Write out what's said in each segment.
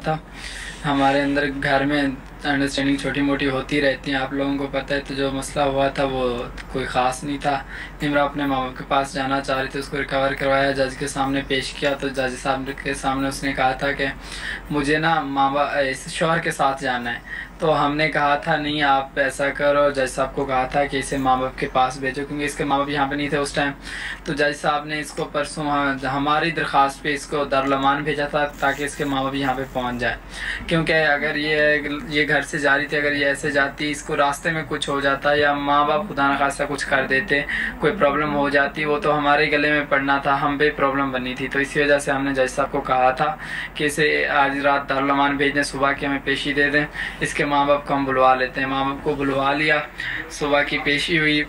था। हमारे अंदर घर में अंडरस्टैंडिंग छोटी मोटी होती रहती हैं, आप लोगों को पता है। तो जो मसला हुआ था वो कोई ख़ास नहीं था। निम्रा अपने माँ बाप के पास जाना चाह रही थी, उसको रिकवर करवाया, जज के सामने पेश किया। तो जज साहब के सामने उसने कहा था कि मुझे ना माँ बाप इस शौहर के साथ जाना है। तो हमने कहा था नहीं आप ऐसा करो, जज साहब को कहा था कि इसे माँ बाप के पास भेजो, क्योंकि इसके माँ बाप यहाँ पे नहीं थे उस टाइम। तो जज साहब ने इसको परसों हमारी दरख्वास्त पे इसको दारुल-अमान भेजा था ताकि इसके माँ बाप यहाँ पे पहुँच जाए। क्योंकि अगर ये घर से जा रही थी, अगर ये ऐसे जाती, इसको रास्ते में कुछ हो जाता या माँ बाप खुदा न खास्ता कुछ कर देते, कोई प्रॉब्लम हो जाती, वो तो हमारे गले में पड़ना था, हम पे प्रॉब्लम बनी थी। तो इसी वजह से हमने जज साहब को कहा था कि इसे आज रात दारुल-अमान भेज दें, सुबह की हमें पेशी दे दें, इसके माँ बाप को हम बुलवा लेते हैं। माँ बाप को बुलवा लिया, सुबह की पेशी हुई।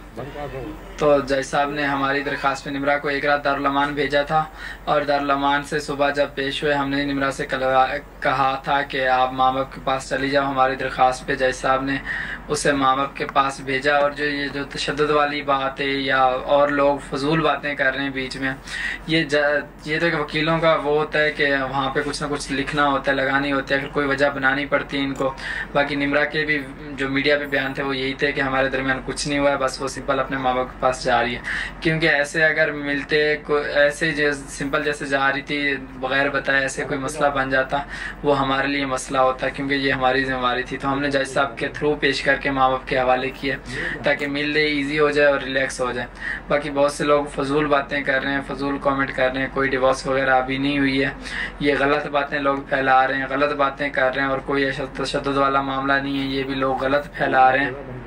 तो जज साहब ने हमारी दरख्वास्त पे निम्रा को एक रात दारुल-अमान भेजा था, और दारुल-अमान से सुबह जब पेश हुए हमने निम्रा से कहा था कि आप माँ बाप के पास चली जाओ। हमारी दरख्वास्त पे जज साहब ने उसे माँ बाप के पास भेजा। और जो तशद्दुद वाली बात है या और लोग फजूल बातें कर रहे हैं बीच में, ये तो वकीलों का वो होता है कि वहाँ पे कुछ ना कुछ लिखना होता है, लगानी होती है, फिर कोई वजह बनानी पड़ती है इनको। बाकी निम्रा के भी जो मीडिया पे बयान थे वो यही थे कि हमारे दरमियान कुछ नहीं हुआ है, बस वो सिंपल अपने माँ बाप के पास जा रही है। क्योंकि ऐसे अगर मिलते ऐसे सिंपल जैसे जा रही थी बग़ैर बताए, ऐसे कोई मसला बन जाता, वो हमारे लिए मसला होता, क्योंकि ये हमारी जिम्मेवारी थी। तो हमने जज साहब के थ्रू पेश करके माँ बाप के हवाले किए ताकि मिलने ईजी हो जाए और रिलैक्स हो जाए। बाकी बहुत से लोग फजूल बातें कर रहे हैं, फजूल कमेंट कर रहे हैं, कोई डिवोर्स वगैरह अभी नहीं हुई है, ये गलत बातें लोग फैला रहे हैं, गलत बातें कर रहे हैं, और कोई तशद्दुद वाला मामला नहीं है, ये भी लोग गलत फैला रहे हैं।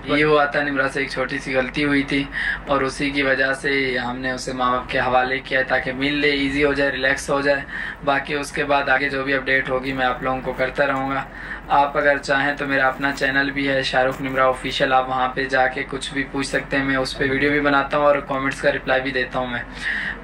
ये हुआ था, निम्रा से एक छोटी सी गलती हुई थी और उसी की वजह से हमने उसे माँ बाप के हवाले किया ताकि मिल ले, ईजी हो जाए, रिलैक्स हो जाए। बाकी उसके बाद आगे जो भी अपडेट होगी मैं आप लोगों को करता रहूँगा। आप अगर चाहें तो मेरा अपना चैनल भी है शाहरुख निम्रा ऑफिशियल, आप वहाँ पे जाके कुछ भी पूछ सकते हैं, मैं उस पर वीडियो भी बनाता हूँ और कमेंट्स का रिप्लाई भी देता हूँ मैं।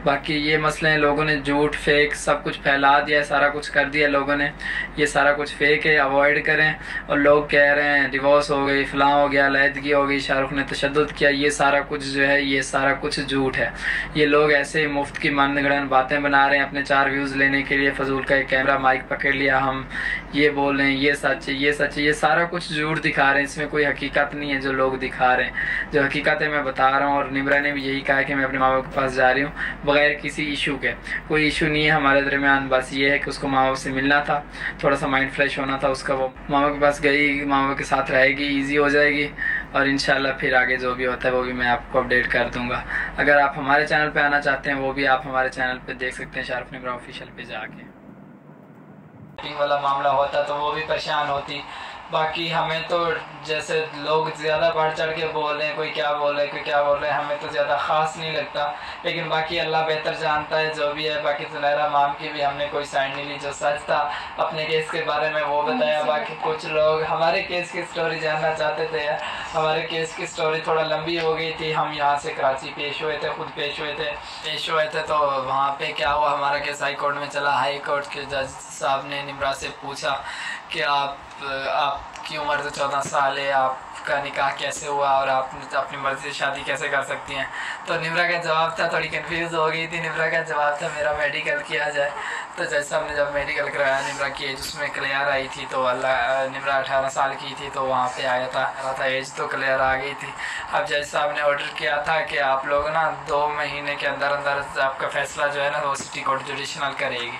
बाकी ये मसले हैं, लोगों ने झूठ फेक सब कुछ फैला दिया है, सारा कुछ कर दिया लोगों ने, ये सारा कुछ फेक है, अवॉइड करें। और लोग कह रहे हैं डिवोर्स हो गई, फ़लाँ हो गया, अलहदगी हो गई, शाहरुख ने तशद्दुद किया, ये सारा कुछ जो है ये सारा कुछ झूठ है। ये लोग ऐसे ही मुफ्त की मनगढ़ंत बातें बना रहे हैं अपने 4 व्यूज़ लेने के लिए, फजूल का एक कैमरा माइक पकड़ लिया, हम ये बोल रहे हैं ये सच है, ये सच है, ये सारा कुछ झूठ दिखा रहे हैं, इसमें कोई हकीकत नहीं है जो लोग दिखा रहे हैं। जो हकीकत है मैं बता रहा हूँ, और निम्रा ने भी यही कहा कि मैं अपने माँ बाप के पास जा रही हूँ बग़ैर किसी इशू के। कोई इशू नहीं है हमारे दरमियान, बस ये है कि उसको माँ बाप से मिलना था, थोड़ा सा माइंड फ्रेश होना था उसका। वो माँ बाप के पास गई, माँ बाप के साथ रहेगी, ईजी हो जाएगी, और इंशाल्लाह फिर आगे जो भी होता है वो भी मैं आपको अपडेट कर दूँगा। अगर आप हमारे चैनल पे आना चाहते हैं वो भी आप हमारे चैनल पे देख सकते हैं, शाहरुख निम्रा ऑफिशियल पे जाके। वाला मामला होता तो वो भी परेशान होती। बाकी हमें तो जैसे लोग ज़्यादा बढ़ चढ़ के बोल रहे हैं, कोई क्या बोल रहा है, कोई क्या बोल रहे हैं, हमें तो ज़्यादा ख़ास नहीं लगता, लेकिन बाकी अल्लाह बेहतर जानता है जो भी है। बाकी सुनहरा माम की भी हमने कोई साइड नहीं ली, जो सच था अपने केस के बारे में वो बताया। बाकी कुछ लोग हमारे केस की स्टोरी जानना चाहते थे, हमारे केस की स्टोरी थोड़ा लंबी हो गई थी। हम यहाँ से कराची पेश हुए थे, खुद पेश हुए थे, तो वहाँ पर क्या हुआ, हमारा केस हाई कोर्ट में चला। हाई कोर्ट के जज साहब ने निम्रा से पूछा कि आपकी उम्र तो 14 साल है, आपका निकाह कैसे हुआ और आप अपनी मर्ज़ी से शादी कैसे कर सकती हैं। तो निम्रा का जवाब था, थोड़ी कंफ्यूज हो गई थी, निम्रा का जवाब था मेरा मेडिकल किया जाए। तो जज साहब ने जब मेडिकल कराया, निम्रा की एज उसमें क्लियर आई थी, तो निम्रा 18 साल की थी, तो वहाँ पे आया था एज तो क्लियर आ गई थी। अब जज साहब ने ऑर्डर किया था कि आप लोग ना 2 महीने के अंदर अंदर आपका फ़ैसला जो है ना वो सिटी कोर्ट जुडिशनल करेगी।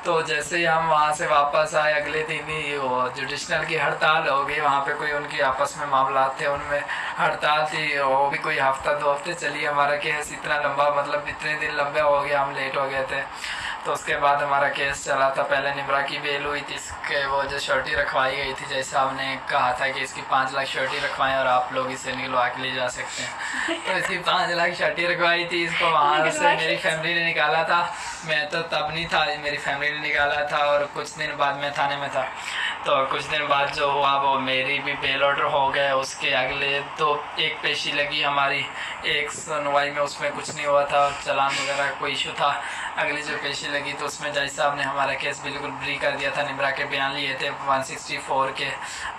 तो जैसे ही हम वहाँ से वापस आए अगले दिन ही वो जुडिशनल की हड़ताल हो गई। वहाँ पे कोई उनकी आपस में मामला थे, उनमें हड़ताल थी, वो भी कोई हफ्ता 2 हफ्ते चली। हमारा केस इतना लंबा, मतलब इतने दिन लंबे हो गए, हम लेट हो गए थे। तो उसके बाद हमारा केस चला था। पहले निम्रा की बेल हुई थी, इसके वो जो श्योरिटी रखवाई गई थी, जैसे हमने कहा था कि इसकी 5 लाख श्योरिटी रखवाएं और आप लोग इसे निकलवा के ले जा सकते हैं। तो इसकी 5 लाख श्योरिटी रखवाई थी, इसको वहाँ से मेरी फैमिली ने निकाला था। मैं तो तब नहीं था, मेरी फैमिली ने निकाला था, और कुछ दिन बाद मैं थाने में था। तो कुछ दिन बाद जो हुआ वो मेरी भी बेल ऑर्डर हो गया। उसके अगले तो एक पेशी लगी हमारी, एक सुनवाई में, उसमें कुछ नहीं हुआ था, चालान वगैरह कोई इशू था। अगली जो पेशी लगी तो उसमें जज साहब ने हमारा केस बिल्कुल ब्री कर दिया था। निमरा के बयान लिए थे 164 के,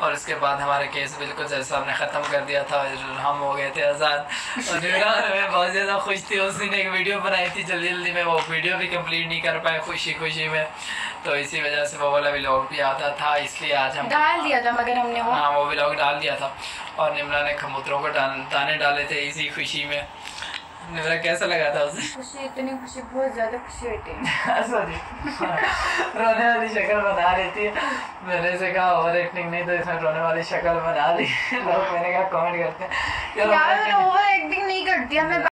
और उसके बाद हमारा केस बिल्कुल जज साहब ने ख़त्म कर दिया था, हम हो गए थे आज़ाद। और निमरा में बहुत ज़्यादा खुश थी। उस दिन एक वीडियो बनाई थी जल्दी जल्दी में, वो वीडियो भी कंप्लीट नहीं कर पाए खुशी खुशी में, तो इसी वजह से वो वाला व्लॉग भी आता था, इसलिए आज हम डाल दिया था मगर हमने वो, हाँ वो व्लॉग डाल दिया था। और निमरा ने कबूतरों को दाने डाले थे इसी खुशी में। निमरा कैसा लगा था उसे? खुशी, इतनी खुशी, बहुत ज़्यादा खुशी हुई थी। सॉरी रोने वाली शक्ल बना रही थी। मैंने से कहा ओवर एक्टिंग नहीं, तो इसमें रोने वाली शक्ल बना दी। लोग मैंने कहा कमेंट करते हैं यार ओवर एक्टिंग नहीं करती, हमें